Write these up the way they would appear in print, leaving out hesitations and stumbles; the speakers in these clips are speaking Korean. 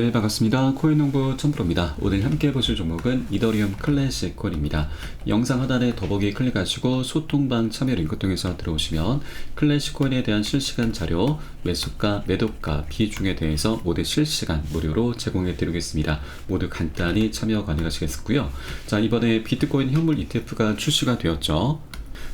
네, 반갑습니다. 코인농부 천프로입니다. 오늘 함께 보실 종목은 이더리움 클래식 코인입니다. 영상 하단에 더보기 클릭하시고 소통방 참여 링크 통해서 들어오시면 클래식 코인에 대한 실시간 자료, 매수가, 매도가, 비중에 대해서 모두 실시간 무료로 제공해 드리겠습니다. 모두 간단히 참여 가능하시겠고요. 자, 이번에 비트코인 현물 ETF가 출시가 되었죠.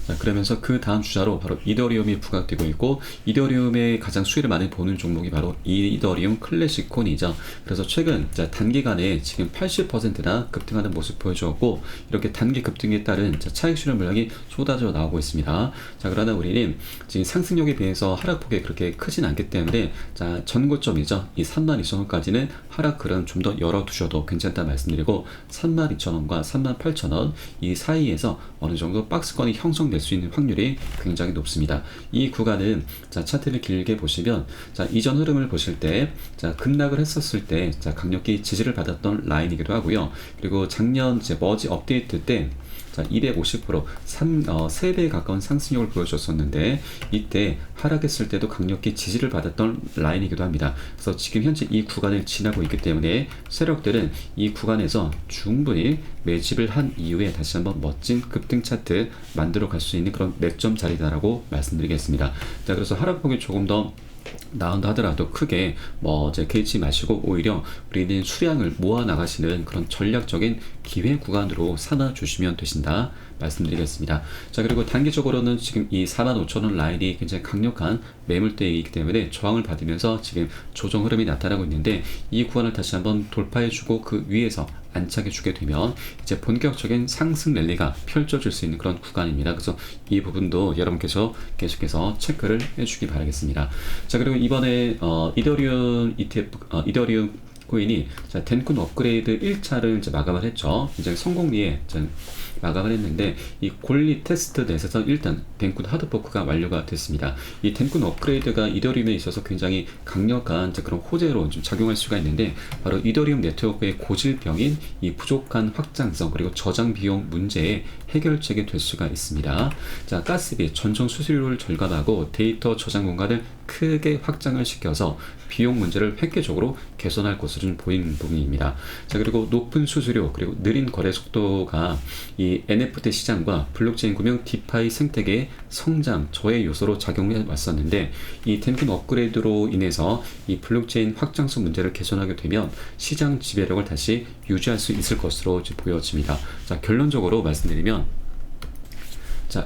자, 그러면서 그 다음 주자로 바로 이더리움이 부각되고 있고, 이더리움의 가장 수익을 많이 보는 종목이 바로 이더리움 클래식 코인이죠. 그래서 최근 단기간에 지금 80%나 급등하는 모습 보여주었고, 이렇게 단기 급등에 따른 차익 실현 물량이 쏟아져 나오고 있습니다. 자, 그러나 우리는 지금 상승력에 비해서 하락폭이 그렇게 크진 않기 때문에 전고점이죠. 이 32,000원까지는 하락클은 좀 더 열어두셔도 괜찮다 말씀드리고, 32,000원과 38,000원 이 사이에서 어느 정도 박스권이 형성될 수 있는 확률이 굉장히 높습니다. 이 구간은 차트를 길게 보시면 이전 흐름을 보실 때 급락을 했었을 때 강력히 지지를 받았던 라인이기도 하고요. 그리고 작년 머지 업데이트 때 250% 3배에 가까운 상승력을 보여줬었는데, 이때 하락했을 때도 강력히 지지를 받았던 라인이기도 합니다. 그래서 지금 현재 이 구간을 지나고 있기 때문에 세력들은 이 구간에서 충분히 매집을 한 이후에 다시 한번 멋진 급등 차트 만들어 갈 수 있는 그런 맥점 자리다라고 말씀드리겠습니다. 자, 그래서 하락폭이 조금 더 나온다 하더라도 크게 개의치 마시고, 오히려 우리는 수량을 모아 나가시는 그런 전략적인 기회 구간으로 삼아 주시면 되신다 말씀드리겠습니다. 자, 그리고 단기적으로는 지금 이 45,000원 라인이 굉장히 강력한 매물대이기 때문에 저항을 받으면서 지금 조정 흐름이 나타나고 있는데, 이 구간을 다시 한번 돌파해주고 그 위에서 안착해주게 되면 이제 본격적인 상승 랠리가 펼쳐질 수 있는 그런 구간입니다. 그래서 이 부분도 여러분께서 계속해서 체크를 해주기 바라겠습니다. 자, 그리고 이번에 이더리움 ETF, 이더리움 코인이 덴쿤 업그레이드 1차를 이제 마감을 했죠. 굉장히 성공리에 마감을 했는데, 이 권리 테스트 넷에서 일단 덴쿤 하드포크가 완료가 됐습니다. 이 덴쿤 업그레이드가 이더리움에 있어서 굉장히 강력한 그런 호재로 좀 작용할 수가 있는데, 바로 이더리움 네트워크의 고질병인 이 부족한 확장성 그리고 저장 비용 문제의 해결책이 될 수가 있습니다. 자, 가스비, 전송 수수료를 절감하고 데이터 저장 공간을 크게 확장을 시켜서 비용 문제를 획기적으로 개선할 것으로 좀 보이는 부분입니다. 자, 그리고 높은 수수료 그리고 느린 거래 속도가 이 NFT 시장과 블록체인 금융 디파이 생태계의 성장 저해 요소로 작용해 왔었는데, 이 덴쿤 업그레이드로 인해서 이 블록체인 확장성 문제를 개선하게 되면 시장 지배력을 다시 유지할 수 있을 것으로 보여집니다. 자, 결론적으로 말씀드리면,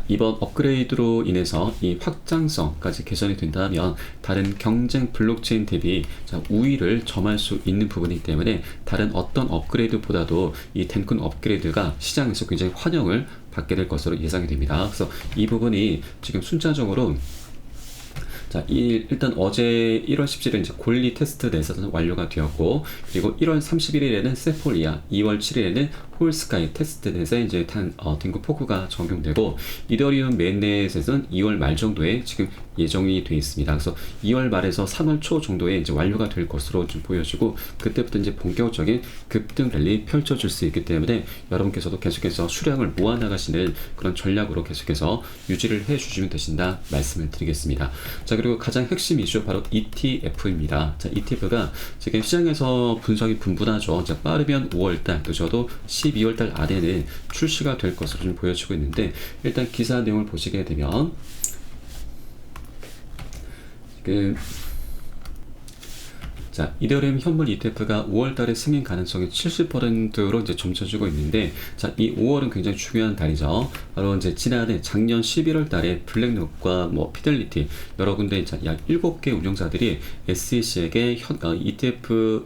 이번 업그레이드로 인해서 이 확장성까지 개선이 된다면 다른 경쟁 블록체인 대비 우위를 점할 수 있는 부분이기 때문에, 다른 어떤 업그레이드보다도 이 덴쿤 업그레이드가 시장에서 굉장히 환영을 받게 될 것으로 예상이 됩니다. 그래서 이 부분이 지금 순차적으로 일단 어제 1월 17일 이제 권리 테스트 넷에서는 완료가 되었고, 그리고 1월 31일에는 세폴리아, 2월 7일에는 홀스카이 테스트 넷에 이제 딩구 포크가 적용되고, 이더리움 메인넷에서는 2월 말 정도에 지금 예정이 되어 있습니다. 그래서 2월 말에서 3월 초 정도에 이제 완료가 될 것으로 좀 보여지고, 그때부터 이제 본격적인 급등 랠리 펼쳐질 수 있기 때문에 여러분께서도 계속해서 수량을 모아 나가시는 그런 전략으로 계속해서 유지를 해 주시면 되신다 말씀을 드리겠습니다. 자, 그리고 가장 핵심 이슈 바로 ETF입니다. 자, ETF가 지금 시장에서 분석이 분분하죠. 자, 빠르면 5월달, 늦어도 12월달 안에는 출시가 될 것으로 좀 보여지고 있는데, 일단 기사 내용을 보시게 되면 이더리움 현물 ETF가 5월달에 승인 가능성이 70%로 이제 점쳐지고 있는데, 이 5월은 굉장히 중요한 달이죠. 바로 이제 작년 11월달에 블랙록과 피델리티 여러 군데 약 7개 운영자들이 SEC에게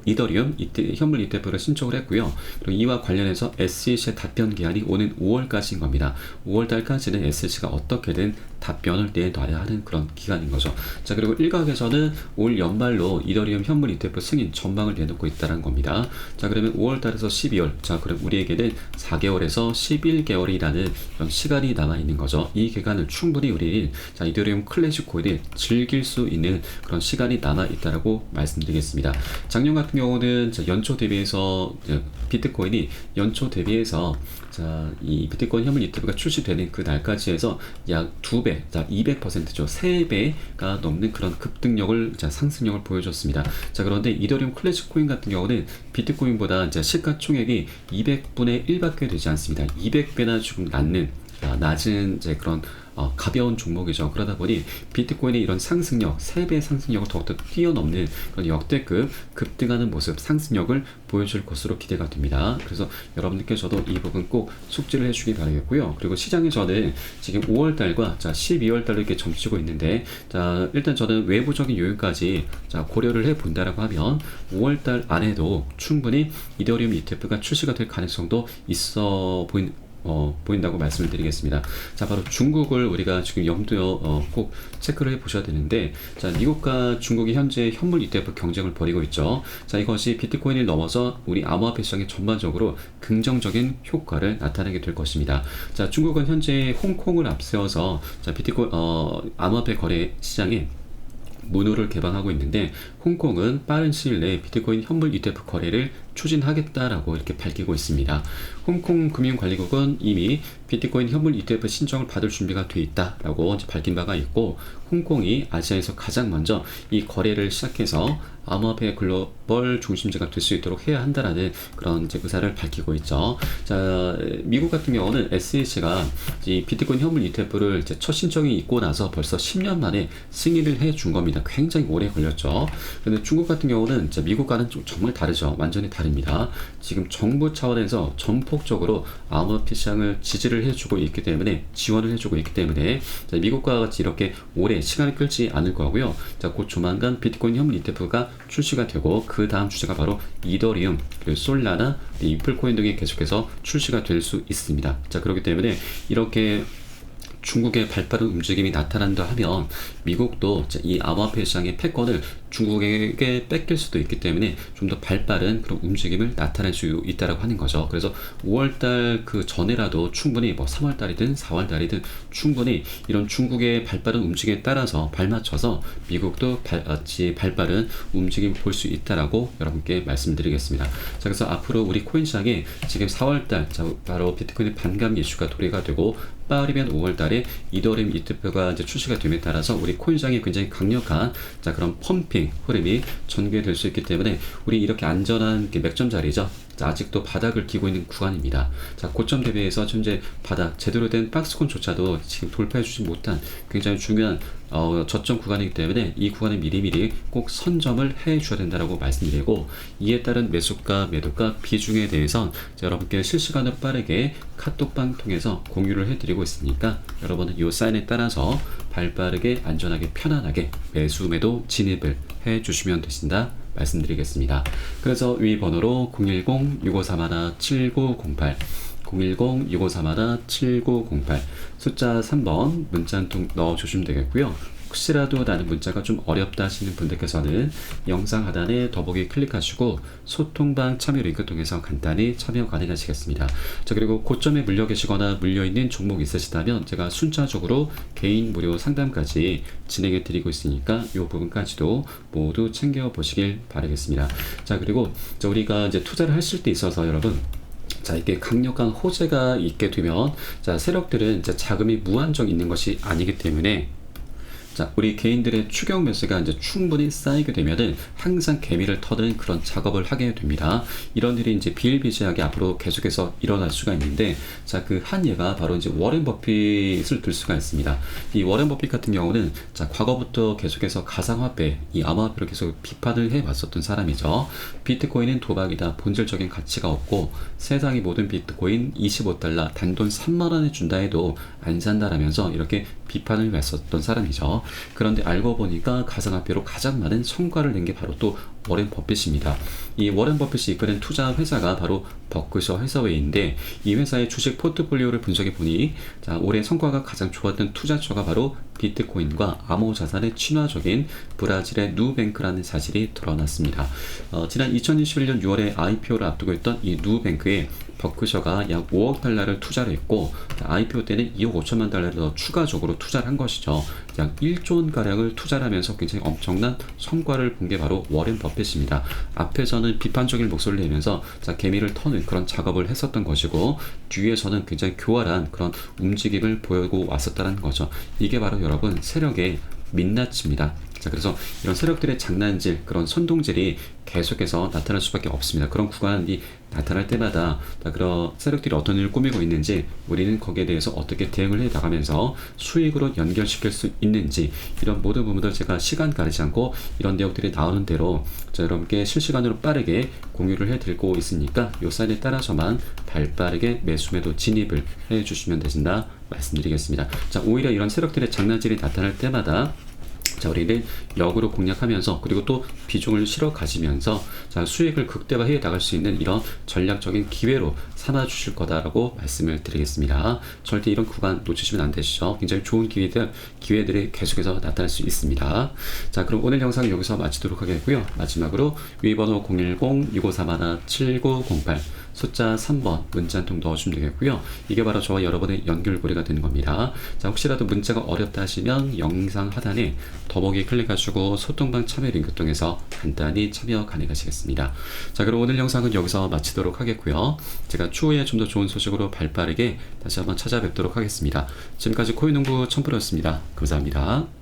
이더리움 현물 ETF를 신청을 했고요. 그리고 이와 관련해서 SEC의 답변 기한이 오는 5월까지인 겁니다. 5월달까지는 SEC가 어떻게든 답변을 내놔야 하는 그런 기간인 거죠. 자, 그리고 일각에서는 올 연말로 이더리움 현물 ETF 승인 전망을 내놓고 있다는 겁니다. 자, 그러면 5월달에서 12월, 그럼 우리에게는 4개월에서 11개월이라는 그런 시간이 남아 있는 거죠. 이 기간을 충분히 우리 이더리움 클래식 코인을 즐길 수 있는 그런 시간이 남아 있다라고 말씀드리겠습니다. 작년 같은 경우는 연초 대비해서 비트코인이 연초 대비해서 이 비트코인 현물 ETF가 출시되는 그 날까지 해서 약 2배, 200%죠. 3배가 넘는 그런 급등력을, 상승력을 보여줬습니다. 그런데 이더리움 클래식 코인 같은 경우는 비트코인보다 시가총액이 200분의 1밖에 되지 않습니다. 200배나 조금 낮은 그런 가벼운 종목이죠. 그러다 보니 비트코인의 이런 상승력, 3배 상승력을 더욱더 뛰어넘는 그런 역대급 급등하는 모습, 상승력을 보여줄 것으로 기대가 됩니다. 그래서 여러분들께 저도 이 부분 꼭 숙지를 해주기 바라겠고요. 그리고 시장에서는 지금 5월달과 12월달로 이렇게 점치고 있는데, 일단 저는 외부적인 요인까지 고려를 해 본다라고 하면 5월달 안에도 충분히 이더리움 ETF가 출시가 될 가능성도 있어 보인다고 말씀을 드리겠습니다. 바로 중국을 우리가 지금 염두에 꼭 체크를 해 보셔야 되는데, 미국과 중국이 현재 현물 ETF 경쟁을 벌이고 있죠. 이것이 비트코인을 넘어서 우리 암호화폐 시장에 전반적으로 긍정적인 효과를 나타내게 될 것입니다. 중국은 현재 홍콩을 앞세워서 비트코인 암호화폐 거래 시장에 문호를 개방하고 있는데, 홍콩은 빠른 시일 내에 비트코인 현물 ETF 거래를 추진하겠다라고 이렇게 밝히고 있습니다. 홍콩 금융관리국은 이미 비트코인 현물 ETF 신청을 받을 준비가 돼 있다라고 밝힌 바가 있고, 홍콩이 아시아에서 가장 먼저 이 거래를 시작해서 암호화폐 글로벌 중심지가 될 수 있도록 해야 한다라는 그런 의사를 밝히고 있죠. 미국 같은 경우는 SEC가 이 비트코인 현물 ETF를 첫 신청이 있고 나서 벌써 10년 만에 승인을 해준 겁니다. 굉장히 오래 걸렸죠. 근데 중국 같은 경우는 미국과는 정말 다르죠. 완전히 다릅니다. 지금 정부 차원에서 전폭적으로 암호화폐 시장을 지지를 해주고 있기 때문에, 지원을 해주고 있기 때문에 미국과 같이 이렇게 오래 시간을 끌지 않을 거고요. 곧 조만간 비트코인 현물 ETF가 출시가 되고, 그 다음 주제가 바로 이더리움, 그리고 솔라나, 이플코인 등이 계속해서 출시가 될 수 있습니다. 그렇기 때문에 이렇게 중국의 발빠른 움직임이 나타난다 하면 미국도 이 암호화폐 시장의 패권을 중국에게 뺏길 수도 있기 때문에 좀 더 발빠른 그런 움직임을 나타낼 수 있다라고 하는 거죠. 그래서 5월달 그 전에라도 충분히 3월달이든 4월달이든 충분히 이런 중국의 발빠른 움직임에 따라서 발맞춰서 미국도 발빠른 움직임을 볼 수 있다라고 여러분께 말씀드리겠습니다. 그래서 앞으로 우리 코인 시장에 지금 4월달 바로 비트코인의 반감 이슈가 도래가 되고, 빠르면 5월달에 이더리움 ETF가 출시가 됨에 따라서 우리 코인 시장에 굉장히 강력한 그런 펌핑 흐름이 전개될 수 있기 때문에, 우리 이렇게 안전한 맥점 자리죠. 아직도 바닥을 기고 있는 구간입니다. 고점 대비해서 현재 바닥, 제대로 된 박스권조차도 지금 돌파해주지 못한 굉장히 중요한 저점 구간이기 때문에 이 구간에 미리미리 꼭 선점을 해줘야 된다고 말씀드리고, 이에 따른 매수가, 매도가 비중에 대해서 여러분께 실시간으로 빠르게 카톡방 통해서 공유를 해드리고 있으니까, 여러분은 이 사인에 따라서 발빠르게, 안전하게, 편안하게 매수, 매도 진입을 해주시면 되신다 말씀드리겠습니다. 그래서 위 번호로 010-6531-7908 010-6531-7908 숫자 3번 문자 한 통 넣어주시면 되겠고요. 혹시라도 나는 문자가 좀 어렵다 하시는 분들께서는 영상 하단에 더보기 클릭하시고 소통방 참여 링크 통해서 간단히 참여 가능하시겠습니다. 그리고 고점에 물려 계시거나 물려있는 종목 있으시다면 제가 순차적으로 개인 무료 상담까지 진행해 드리고 있으니까 이 부분까지도 모두 챙겨 보시길 바라겠습니다. 그리고 우리가 투자를 하실 때 있어서 여러분, 이게 강력한 호재가 있게 되면 세력들은 자금이 무한정 있는 것이 아니기 때문에, 우리 개인들의 추격 매수가 충분히 쌓이게 되면은 항상 개미를 터는 그런 작업을 하게 됩니다. 이런 일이 비일비재하게 앞으로 계속해서 일어날 수가 있는데, 그 한 예가 바로 워렌 버핏을 들 수가 있습니다. 이 워렌 버핏 같은 경우는 과거부터 계속해서 가상화폐, 이 암호화폐를 계속 비판을 해왔었던 사람이죠. 비트코인은 도박이다, 본질적인 가치가 없고 세상의 모든 비트코인 25달러, 단돈 3만 원에 준다 해도 안 산다라면서 이렇게 비판을 했었던 사람이죠. 그런데 알고 보니까 가상화폐로 가장 많은 성과를 낸 게 바로 또 워렌 버핏입니다. 이 워렌 버핏이 이끄는 투자 회사가 바로 버크셔 해서웨이인데, 이 회사의 주식 포트폴리오를 분석해 보니 올해 성과가 가장 좋았던 투자처가 바로 비트코인과 암호자산의 친화적인 브라질의 누뱅크라는 사실이 드러났습니다. 지난 2021년 6월에 IPO를 앞두고 있던 이 누뱅크의 버크셔가 약 5억 달러를 투자를 했고 IPO 때는 2억 5천만 달러를 더 추가적으로 투자를 한 것이죠. 약 1조 원 가량을 투자를 하면서 굉장히 엄청난 성과를 본 게 바로 워렌 버핏입니다. 앞에서는 비판적인 목소리를 내면서 개미를 터는 그런 작업을 했었던 것이고 뒤에서는 굉장히 교활한 그런 움직임을 보이고 왔었다는 거죠. 이게 바로 여러분 세력의 민낯입니다. 자, 그래서 이런 세력들의 장난질, 그런 선동질이 계속해서 나타날 수밖에 없습니다. 그런 구간이 나타날 때마다 그런 세력들이 어떤 일을 꾸미고 있는지 우리는 거기에 대해서 어떻게 대응을 해 나가면서 수익으로 연결시킬 수 있는지 이런 모든 부분들 제가 시간 가리지 않고 이런 내용들이 나오는 대로 여러분께 실시간으로 빠르게 공유를 해드리고 있으니까 이 사인에 따라서만 발빠르게 매수매도 진입을 해주시면 되신다 말씀드리겠습니다. 자, 오히려 이런 세력들의 장난질이 나타날 때마다 우리는 역으로 공략하면서 그리고 또 비중을 실어 가지면서 수익을 극대화해 나갈 수 있는 이런 전략적인 기회로 삼아 주실 거다라고 말씀을 드리겠습니다. 절대 이런 구간 놓치시면 안 되시죠. 굉장히 좋은 기회들이 계속해서 나타날 수 있습니다. 자, 그럼 오늘 영상 여기서 마치도록 하겠고요. 마지막으로 위번호 010-6541-7908 숫자 3번 문자 한 통 넣어주시면 되겠고요. 이게 바로 저와 여러분의 연결고리가 되는 겁니다. 자, 혹시라도 문자가 어렵다 하시면 영상 하단에 더보기 클릭하시고 소통방 참여 링크 통해서 간단히 참여 가능하시겠습니다. 자, 그럼 오늘 영상은 여기서 마치도록 하겠고요. 제가 추후에 좀 더 좋은 소식으로 발빠르게 다시 한번 찾아뵙도록 하겠습니다. 지금까지 코인농부 첨프로였습니다. 감사합니다.